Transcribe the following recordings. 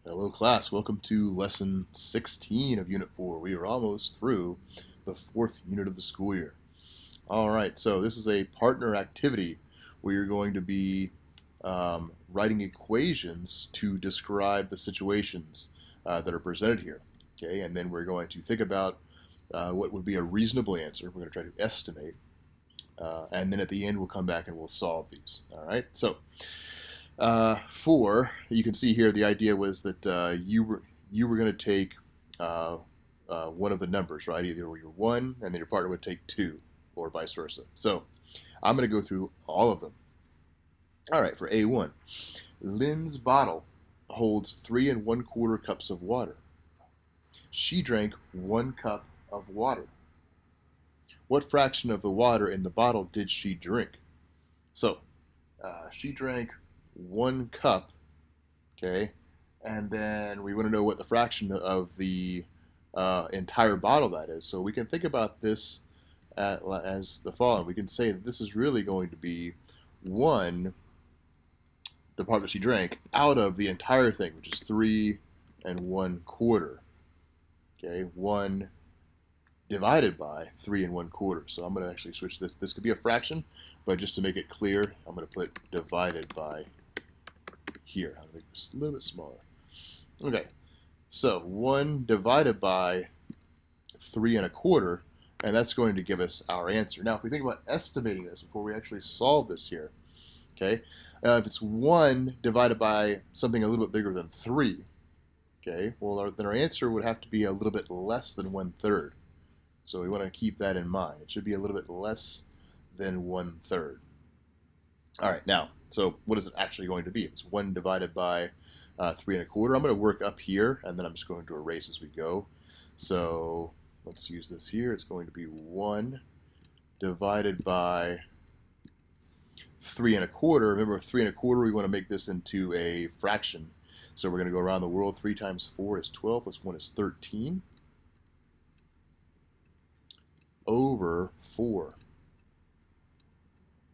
Hello class, welcome to lesson 16 of unit 4. We are almost through the fourth unit of the school year. Alright, so this is a partner activity where you're going to be writing equations to describe the situations that are presented here. Okay, and then we're going to think about what would be a reasonable answer. We're going to try to estimate. And then at the end we'll come back and we'll solve these. Alright, so you can see here the idea was that you were going to take one of the numbers, right? Either your 1 and then your partner would take 2 or vice versa. So I'm going to go through all of them. All right, for A1, Lynn's bottle holds 3 1/4 cups of water. She drank 1 cup of water. What fraction of the water in the bottle did she drink? So she drank 1 cup, okay, and then we want to know what the fraction of the entire bottle that is. So we can think about this as the following. We can say that this is really going to be 1, the part that she drank, out of the entire thing, which is 3 1/4. Okay, 1 divided by 3 1/4. So I'm going to actually switch this. This could be a fraction, but just to make it clear, I'm going to put divided by here. I'll make this a little bit smaller. Okay, so 1 divided by 3 1/4, and that's going to give us our answer. Now, if we think about estimating this before we actually solve this here, okay, if it's 1 divided by something a little bit bigger than 3, okay, well, then our answer would have to be a little bit less than 1/3. So we want to keep that in mind. It should be a little bit less than 1/3. All right, now, so what is it actually going to be? It's 1 divided by 3 1/4. I'm going to work up here, and then I'm just going to erase as we go. So let's use this here. It's going to be 1 divided by 3 1/4. Remember, 3 1/4, we want to make this into a fraction. So we're going to go around the world. 3 times 4 is 12, plus 1 is 13, over 4.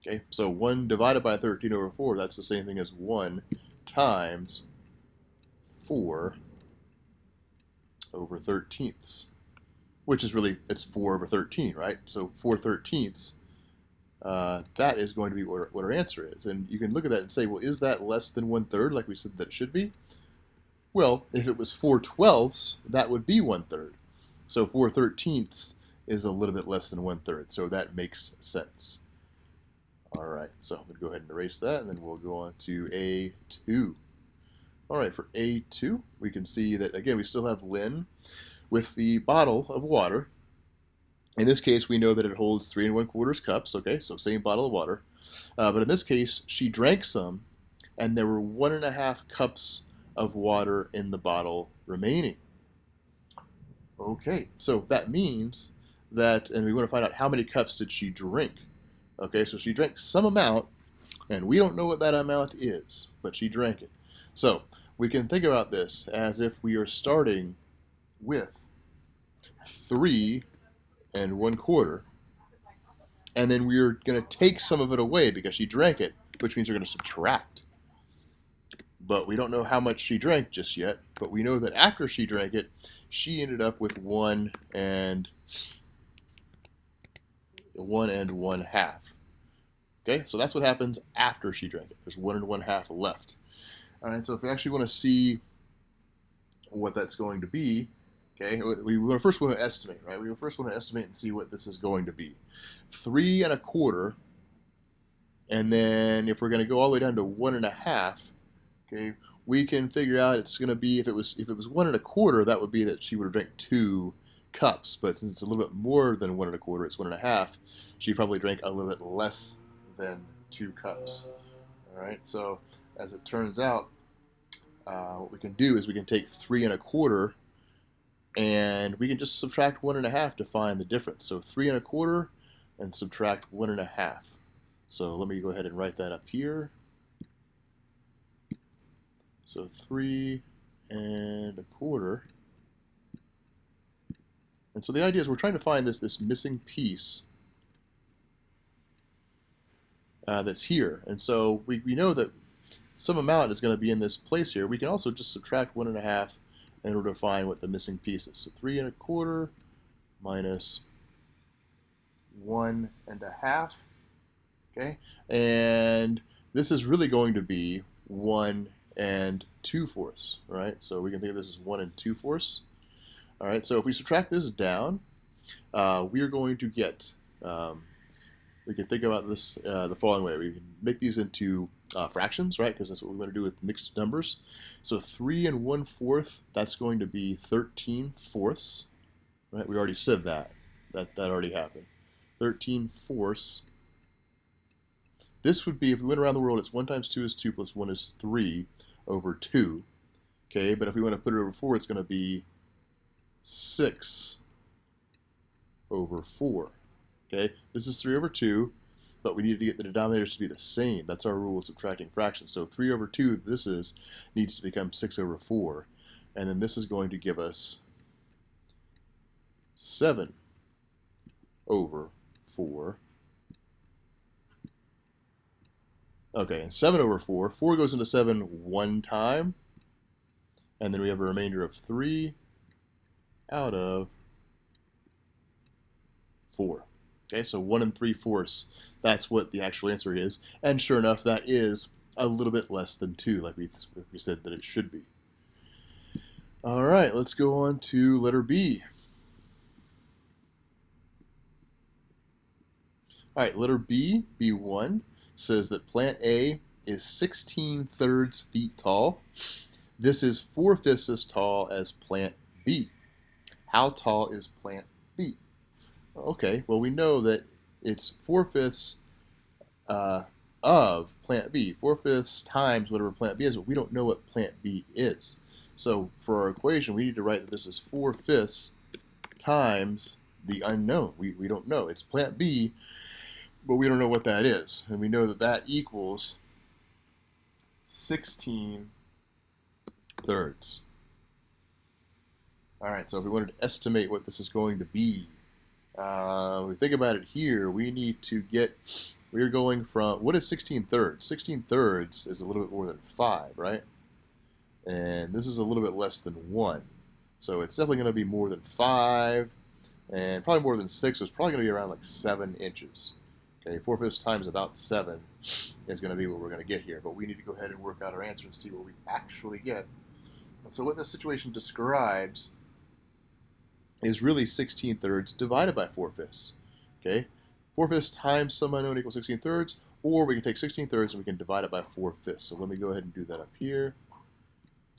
Okay, so 1 divided by 13 over 4, that's the same thing as 1 times 4 over 13ths, which is really, it's 4 over 13, right? So 4/13ths, that is going to be what our answer is. And you can look at that and say, well, is that less than 1/3, like we said that it should be? Well, if it was 4/12ths, that would be 1/3. So 4/13ths is a little bit less than 1/3, so that makes sense. All right, so I'm going to go ahead and erase that, and then we'll go on to A2. All right, for A2, we can see that, again, we still have Lynn with the bottle of water. In this case, we know that it holds 3 1/4 cups, okay, so same bottle of water. But in this case, she drank some, and there were 1.5 cups of water in the bottle remaining. Okay, so that means that, and we want to find out how many cups did she drink. Okay, so she drank some amount, and we don't know what that amount is, but she drank it. So we can think about this as if we are starting with 3 1/4, and then we're going to take some of it away because she drank it, which means we're going to subtract. But we don't know how much she drank just yet, but we know that after she drank it, she ended up with 1 1/2. Okay, so that's what happens after she drank it. There's 1 1/2 left. All right, so if we actually want to see what that's going to be, okay, we first want to estimate, right? We first want to estimate and see what this is going to be. 3 1/4, and then if we're going to go all the way down to 1 1/2, okay, we can figure out it's going to be, if it was 1 1/4, that would be that she would have drank 2 cups. But since it's a little bit more than 1 1/4, it's 1 1/2. She probably drank a little bit less than 2 cups. All right, so as it turns out, what we can do is we can take 3 1/4, and we can just subtract 1 1/2 to find the difference. So 3 1/4 and subtract 1 1/2. So let me go ahead and write that up here. So 3 1/4. And so the idea is we're trying to find this missing piece that's here. And so we know that some amount is going to be in this place here, we can also just subtract 1.5 in order to find what the missing piece is. So 3.25 minus 1.5. Okay, and this is really going to be 1 2/4, right? So we can think of this as 1 2/4. All right, so if we subtract this down, we are going to get, we can think about this the following way. We can make these into fractions, right? Because that's what we want to do with mixed numbers. So 3 1/4, that's going to be 13/4, right? We already said that. That already happened. 13/4. This would be, if we went around the world, it's 1 times 2 is 2 plus 1 is 3 over 2. Okay, but if we want to put it over 4, it's going to be 6 over 4. Okay, this is 3 over 2, but we need to get the denominators to be the same. That's our rule of subtracting fractions. So 3 over 2, needs to become 6 over 4. And then this is going to give us 7 over 4. Okay, and 7 over 4. 4 goes into 7 one time. And then we have a remainder of 3 out of 4. Okay, so 1 3/4. That's what the actual answer is. And sure enough, that is a little bit less than 2, like we said that it should be. All right, let's go on to letter B. All right, letter B, B1, says that plant A is 16/3 feet tall. This is 4/5 as tall as plant B. How tall is plant B? Okay, well, we know that it's 4/5 of plant B. 4/5 times whatever plant B is, but we don't know what plant B is. So for our equation, we need to write that this is 4/5 times the unknown. We don't know. It's plant B, but we don't know what that is. And we know that that equals 16/3. All right, so if we wanted to estimate what this is going to be, we think about it here, we need to get, we're going from, what is 16/3? 16/3 is a little bit more than 5, right? And this is a little bit less than 1. So it's definitely going to be more than 5, and probably more than 6. So it's probably going to be around like 7 inches. Okay, 4/5 times about 7 is going to be what we're going to get here. But we need to go ahead and work out our answer and see what we actually get. And so what this situation describes is really 16/3 divided by 4/5. Okay, 4/5 times some unknown equals 16/3, or we can take 16/3 and we can divide it by 4/5. So let me go ahead and do that up here.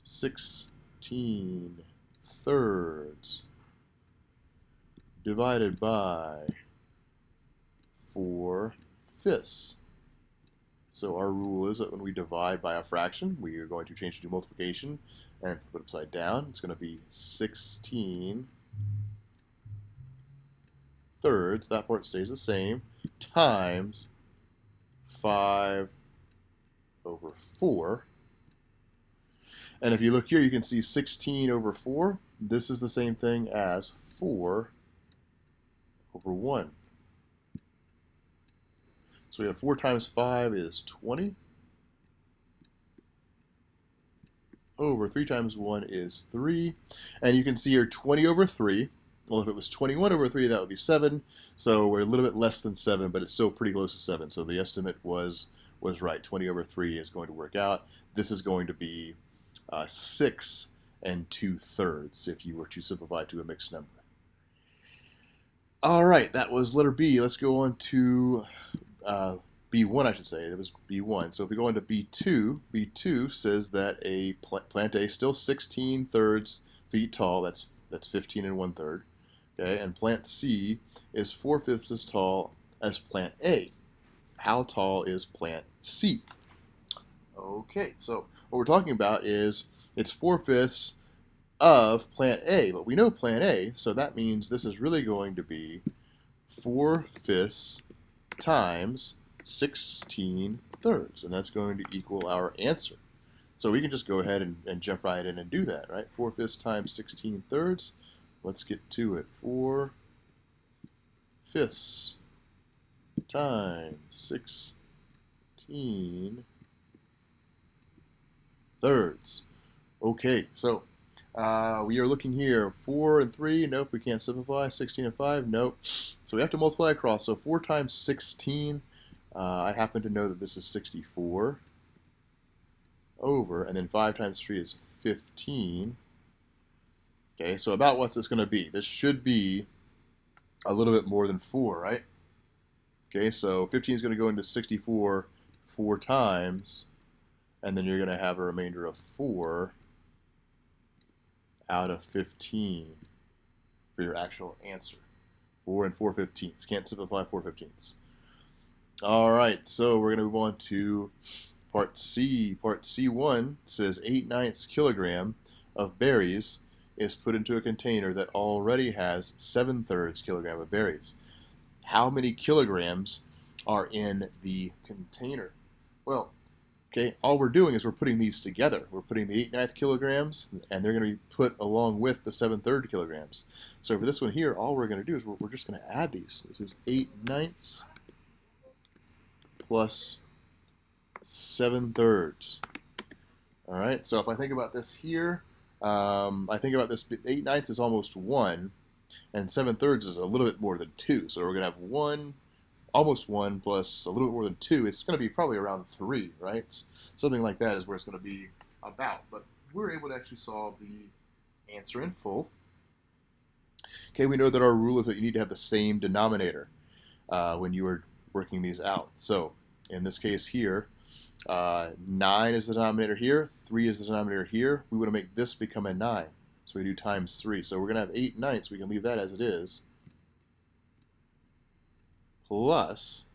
16/3 divided by 4/5. So our rule is that when we divide by a fraction, we are going to change it to multiplication and flip it upside down. It's going to be 16/3, that part stays the same, times 5 over 4. And if you look here, you can see 16 over 4. This is the same thing as 4 over 1. So we have 4 times 5 is 20. Over 3 times 1 is 3. And you can see here 20 over 3. Well, if it was 21 over 3, that would be 7. So we're a little bit less than 7, but it's still pretty close to 7. So the estimate was right. 20 over 3 is going to work out. This is going to be 6 2/3 if you were to simplify to a mixed number. All right, that was letter B. Let's go on to B1, I should say. It was B1. So if we go on to B2, B2 says that a plant A is still 16/3 feet tall. That's 15 1/3. Okay, and plant C is 4/5 as tall as plant A. How tall is plant C? Okay, so what we're talking about is it's 4/5 of plant A, but we know plant A, so that means this is really going to be 4/5 times 16/3, and that's going to equal our answer. So we can just go ahead and jump right in and do that, right? 4/5 times 16/3. Let's get to it. 4/5 times 16 thirds. Okay, so we are looking here. 4 and 3, nope, we can't simplify. 16 and 5, nope. So we have to multiply across. So 4 times 16, I happen to know that this is 64 over, and then 5 times 3 is 15. Okay, so about what's this going to be? This should be a little bit more than 4, right? Okay, so 15 is going to go into 64 4 times, and then you're going to have a remainder of 4 out of 15 for your actual answer. 4 and 4/15. Can't simplify 4/15. All right, so we're going to move on to part C. Part C1 says 8/9 kilogram of berries is put into a container that already has 7/3 kilogram of berries. How many kilograms are in the container? Well, okay, all we're doing is we're putting these together. We're putting the 8/9 kilograms, and they're going to be put along with the 7/3 kilograms. So for this one here, all we're going to do is we're just going to add these. This is 8/9 plus 7/3. All right, so if I think about this here, I think about this, 8/9 is almost 1, and 7/3 is a little bit more than 2. So we're going to have 1, almost 1 plus a little bit more than 2. It's going to be probably around 3, right? Something like that is where it's going to be about. But we're able to actually solve the answer in full. Okay, we know that our rule is that you need to have the same denominator when you are working these out. So in this case here, 9 is the denominator here, 3 is the denominator here. We want to make this become a 9. So we do times 3. So we're going to have 8/9. We can leave that as it is. Plus,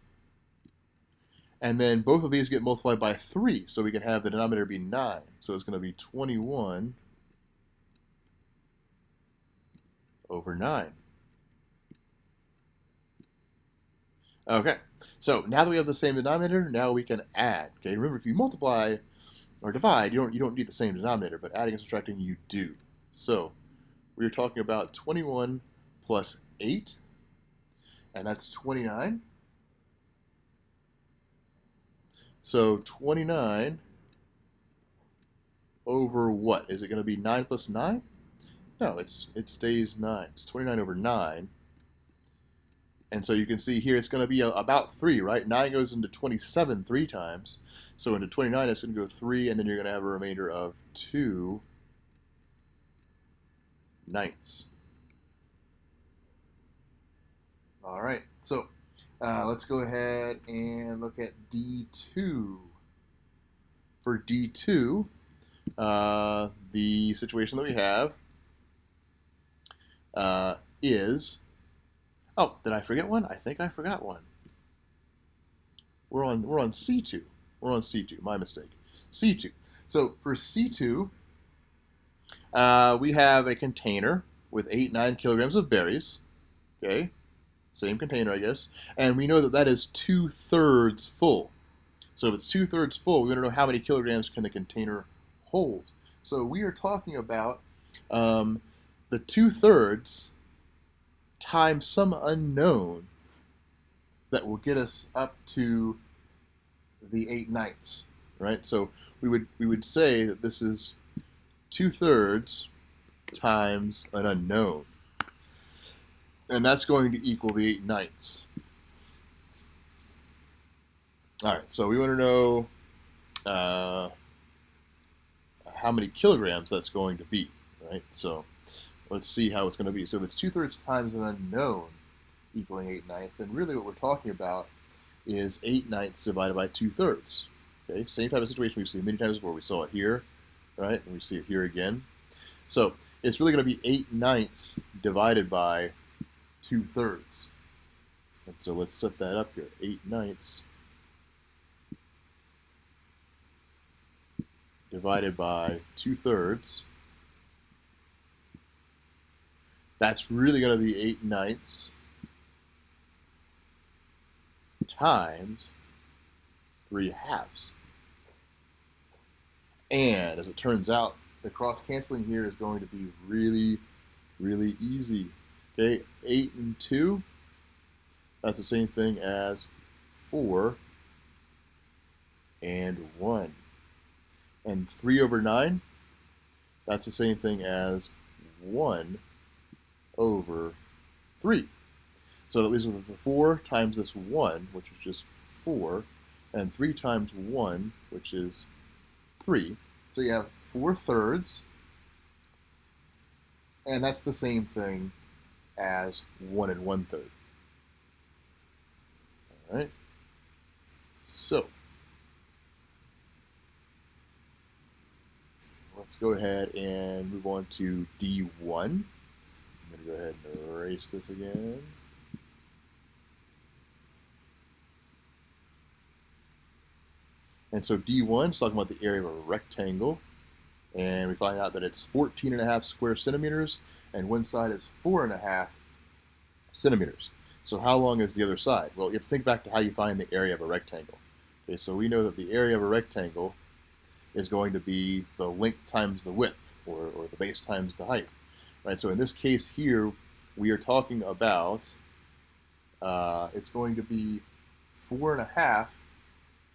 and then both of these get multiplied by 3. So we can have the denominator be 9. So it's going to be 21 over 9. Okay, so now that we have the same denominator, now we can add. Okay, remember, if you multiply or divide, you don't need the same denominator, but adding and subtracting you do. So we're talking about 21 plus 8, and that's 29. So 29 over what? Is it going to be 9 plus 9? No, it stays 9. It's 29 over 9. And so you can see here it's going to be about 3, right? 9 goes into 27 3 times. So into 29 it's going to go 3, and then you're going to have a remainder of 2/9. All right, so let's go ahead and look at D2. For D2, the situation that we have is, oh, did I forget one? I think I forgot one. We're on C2. We're on C2. My mistake. C2. So for C2, we have a container with 8/9 kilograms of berries. Okay, same container, I guess, and we know that that is 2/3 full. So if it's 2/3 full, we want to know how many kilograms can the container hold. So we are talking about the 2/3 times some unknown that will get us up to the 8/9, right? So we would say that this is 2/3 times an unknown, and that's going to equal the 8/9. All right, so we want to know how many kilograms that's going to be, right? So let's see how it's going to be. So if it's 2/3 times an unknown equaling 8/9, then really what we're talking about is 8/9 divided by 2/3. Okay, same type of situation we've seen many times before. We saw it here, right? And we see it here again. So it's really going to be 8/9 divided by 2/3. And so let's set that up here. 8/9 divided by 2/3. That's really going to be 8/9 times 3/2. And as it turns out, the cross canceling here is going to be really, really easy. Okay, 8 and 2, that's the same thing as 4 and 1. And 3 over 9, that's the same thing as 1 over 3. So that leaves us with 4 times this 1, which is just 4, and 3 times 1, which is 3. So you have 4/3, and that's the same thing as 1 1/3. All right. So let's go ahead and move on to D1. I'm going to go ahead and erase this again. And so D1 is talking about the area of a rectangle. And we find out that it's 14.5 square centimeters, and one side is 4.5 centimeters. So how long is the other side? Well, you have to think back to how you find the area of a rectangle. Okay, so we know that the area of a rectangle is going to be the length times the width, or the base times the height. Right? So in this case here, we are talking about, it's going to be 4.5,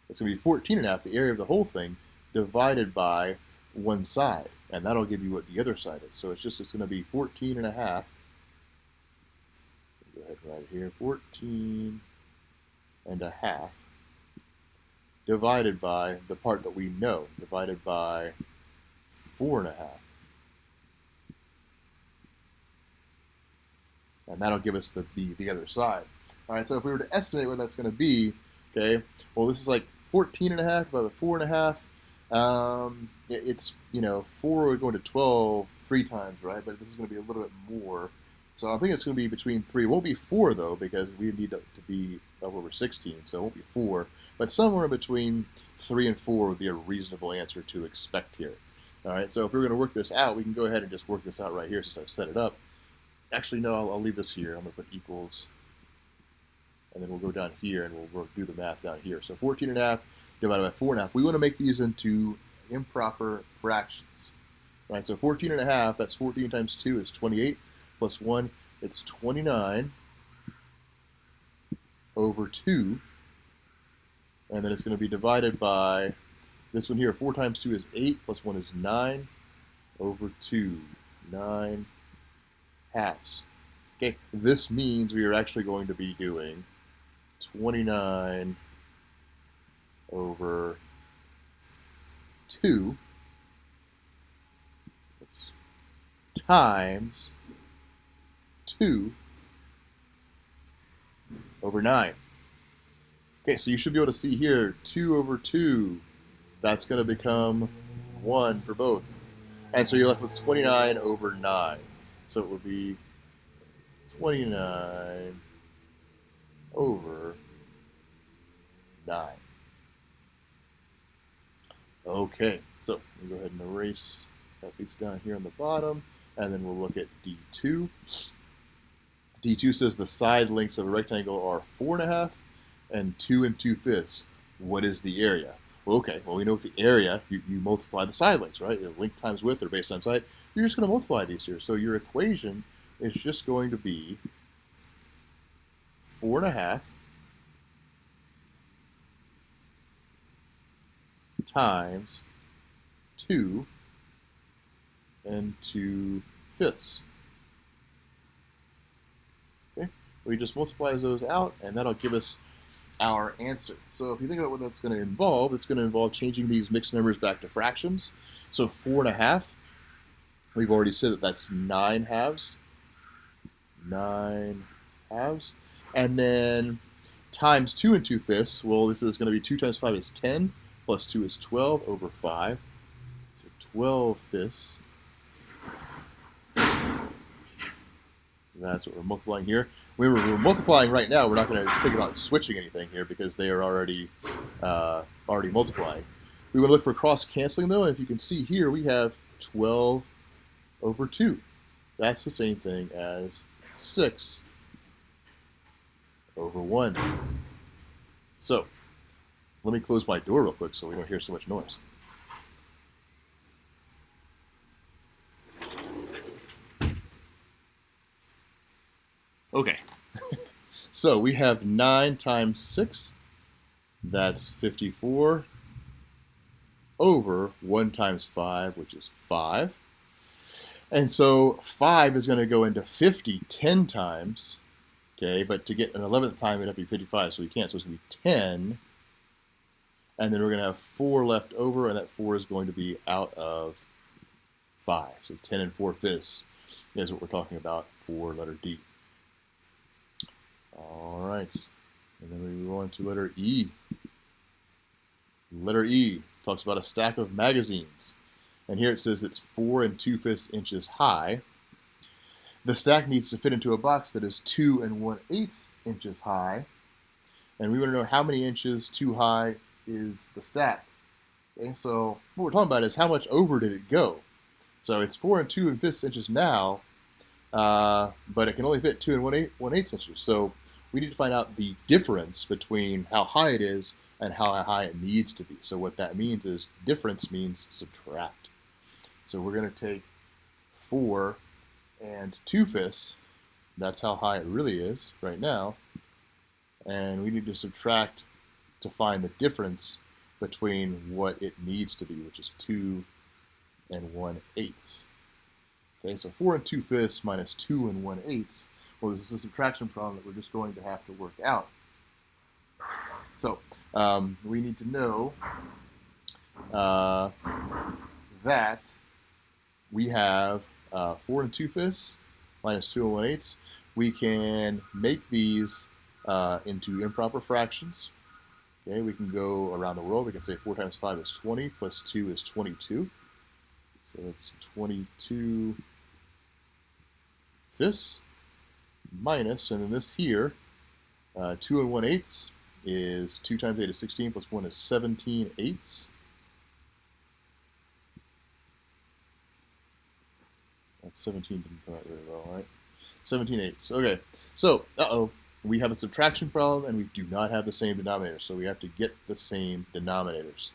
it's going to be 14.5, the area of the whole thing, divided by one side. And that'll give you what the other side is. So it's going to be 14.5. Go ahead and write it here, 14.5 divided by the part that we know, divided by 4.5. And that'll give us the other side. All right, so if we were to estimate what that's going to be, okay, well, this is like 14.5 divided by 4.5. It's, 4 would go into 12 3 times, right? But this is going to be a little bit more. So I think it's going to be between 3. It won't be 4, though, because we need to be over 16, so it won't be 4. But somewhere between 3 and 4 would be a reasonable answer to expect here. All right, so if we're going to work this out, we can go ahead and just work this out right here since I've set it up. Actually, no, I'll leave this here. I'm going to put equals, and then we'll go down here, and we'll do the math down here. So 14.5 divided by 4.5. We want to make these into improper fractions. All right, so 14.5, that's 14 times 2 is 28, plus 1, it's 29 over 2. And then it's going to be divided by this one here. 4 times 2 is 8, plus 1 is 9 over 2. 9 halves. Okay, this means we are actually going to be doing 29 over 2 times 2 over 9. Okay, so you should be able to see here, 2 over 2, that's going to become 1 for both. And so you're left with 29 over 9. So it would be 29 over 9. Okay, so we'll go ahead and erase that piece down here on the bottom, and then we'll look at D2. D2 says the side lengths of a rectangle are 4.5 and 2 2/5. What is the area? Well, okay, well, we know the area, you multiply the side lengths, right? Length times width or base times height. You're just going to multiply these here. So your equation is just going to be 4.5 times 2 2/5. Okay, we just multiply those out, and that'll give us our answer. So if you think about what that's going to involve, it's going to involve changing these mixed numbers back to fractions. So 4.5, we've already said that that's 9 halves. 9 halves. And then times 2 2/5, well, this is going to be 2 times 5 is 10, plus 2 is 12 over 5. So 12/5. That's what we're multiplying here. We're multiplying right now. We're not going to think about switching anything here because they are already multiplying. We want to look for cross-canceling, though, and if you can see here, we have 12 over 2. That's the same thing as 6 over 1. So let me close my door real quick so we don't hear so much noise. Okay, so we have 9 times 6, that's 54. over 1 times 5, which is 5. And so 5 is going to go into 50 10 times. Okay, but to get an 11th time, it'd have to be 55, so we can't. So it's going to be 10. And then we're going to have 4 left over, and that 4 is going to be out of 5. So 10 and 4/5 is what we're talking about for letter D. All right. And then we move on to letter E. Letter E talks about a stack of magazines. And here it says it's 4 2/5 inches high. The stack needs to fit into a box that is 2 1/8 inches high. And we want to know how many inches too high is the stack. Okay, so what we're talking about is how much over did it go. So it's 4 2/5 inches now, but it can only fit 2 1/8 inches. So we need to find out the difference between how high it is and how high it needs to be. So what that means is difference means subtract. So we're going to take 4 2/5. That's how high it really is right now. And we need to subtract to find the difference between what it needs to be, which is 2 1/8. Okay, so 4 2/5 minus 2 1/8. Well, this is a subtraction problem that we're just going to have to work out. So we need to know that we have 4 2/5 minus 2 1/8. We can make these into improper fractions. Okay, we can go around the world. We can say 4 times 5 is 20, plus 2 is 22. So it's 22/5 minus, and then this here, 2 1/8 is 2 times 8 is 16, plus 1 is 17/8. That 17 didn't come out very well, right? 17/8. Okay, so, we have a subtraction problem, and we do not have the same denominators, so we have to get the same denominators.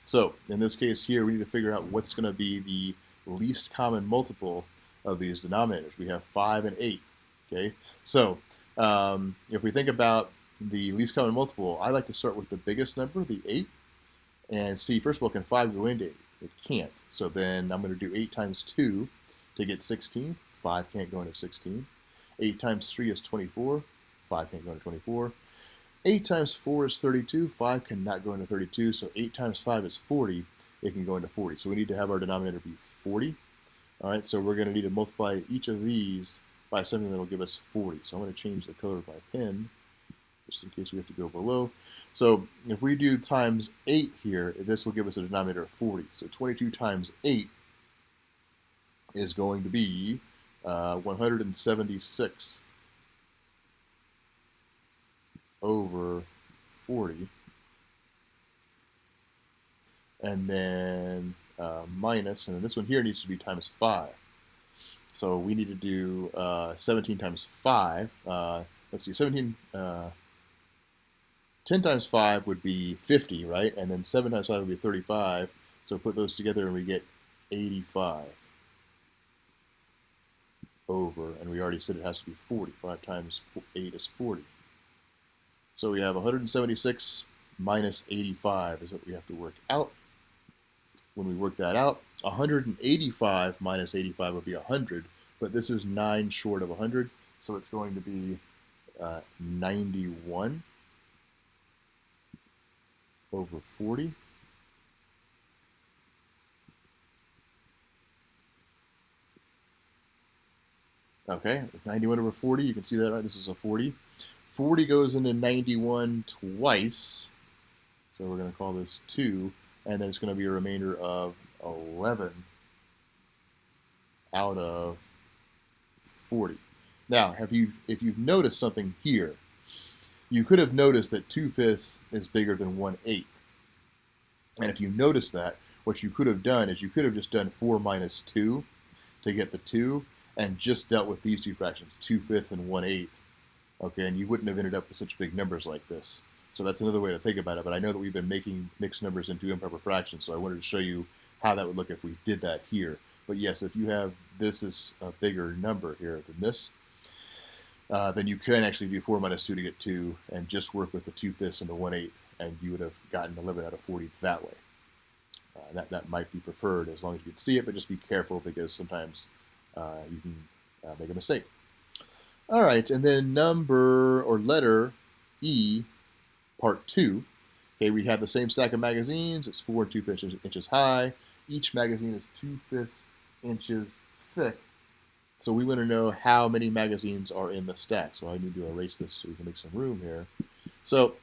So, in this case here, we need to figure out what's going to be the least common multiple of these denominators. We have 5 and 8, okay? So, if we think about the least common multiple, I like to start with the biggest number, the 8, and see, first of all, can 5 go into 8? It can't. So then I'm going to do 8 times 2 to get 16. 5 can't go into 16. 8 times 3 is 24. 5 can't go into 24. 8 times 4 is 32. 5 cannot go into 32. So 8 times 5 is 40. It can go into 40. So we need to have our denominator be 40. All right, so we're going to need to multiply each of these by something that will give us 40. So I'm going to change the color of my pen, just in case we have to go below. So if we do times 8 here, this will give us a denominator of 40. So 22 times 8 is going to be 176 over 40. And then minus, and then this one here needs to be times 5. So we need to do 17 times 5. Let's see, 10 times 5 would be 50, right? And then 7 times 5 would be 35. So put those together and we get 85 over, and we already said it has to be 40. 5 times 8 is 40. So we have 176 minus 85 is what we have to work out. When we work that out, 185 minus 85 would be 100, but this is 9 short of 100, so it's going to be 91 over 40. Okay, 91 over 40, you can see that, right? This is a 40. 40 goes into 91 twice, so we're going to call this 2, and then it's going to be a remainder of 11 out of 40. Now, if you've noticed something here, you could have noticed that 2/5 is bigger than 1/8. And if you notice that, what you could have done is you could have just done 4 minus 2 to get the 2, and just dealt with these two fractions, 2/5 and 1/8. Okay, and you wouldn't have ended up with such big numbers like this. So that's another way to think about it, but I know that we've been making mixed numbers into improper fractions, so I wanted to show you how that would look if we did that here. But yes, if you have this is a bigger number here than this, then you can actually do 4 minus 2 to get 2, and just work with the 2/5 and the 1/8, and you would have gotten 11 out of 40 that way. That might be preferred as long as you can see it, but just be careful because sometimes you can make a mistake. All right, and then number or letter E, part 2. Okay, we have the same stack of magazines. It's 4 and 2/5 inches high. Each magazine is 2/5 inches thick. So we want to know how many magazines are in the stack. So I need to erase this so we can make some room here. So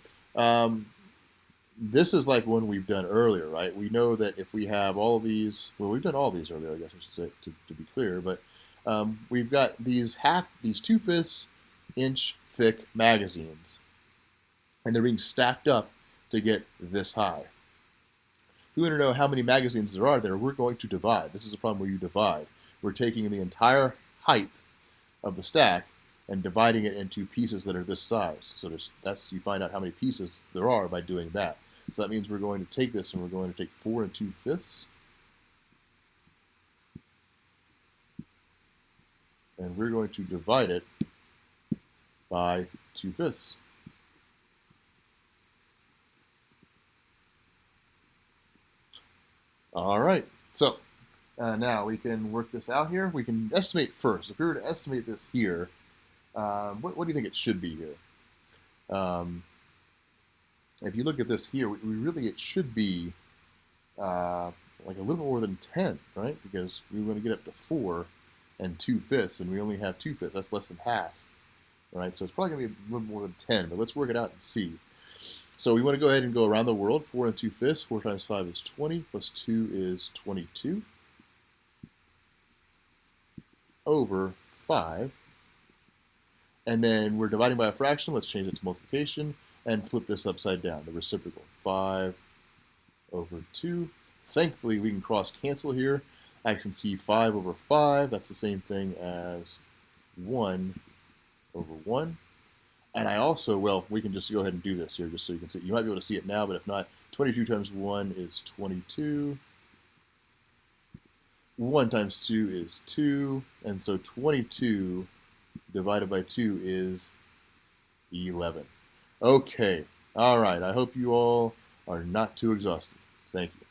this is like one we've done earlier, right? We know that if we have all of these, well, we've done all these earlier, I guess I should say, to be clear, but we've got these 2/5 inch thick magazines, and they're being stacked up to get this high. If we want to know how many magazines there are there, we're going to divide. This is a problem where you divide. We're taking the entire height of the stack and dividing it into pieces that are this size. So you find out how many pieces there are by doing that. So that means we're going to take this and we're going to take 4 and 2/5, and we're going to divide it by 2/5. All right, so now we can work this out here. We can estimate first. If we were to estimate this here, what do you think it should be here? If you look at this here, it should be like a little more than 10, right? Because we want to get up to 4 and 2/5, and we only have 2/5. That's less than half, right? So it's probably going to be a little more than 10, but let's work it out and see. So we want to go ahead and go around the world. 4 and 2/5. 4 times 5 is 20, plus 2 is 22, over 5. And then we're dividing by a fraction. Let's change it to multiplication and flip this upside down, the reciprocal. 5 over 2. Thankfully, we can cross cancel here. I can see 5 over 5. That's the same thing as 1 over 1. And I also, well, we can just go ahead and do this here just so you can see. You might be able to see it now, but if not, 22 times 1 is 22. 1 times 2 is 2. And so 22 divided by 2 is 11. Okay. All right. I hope you all are not too exhausted. Thank you.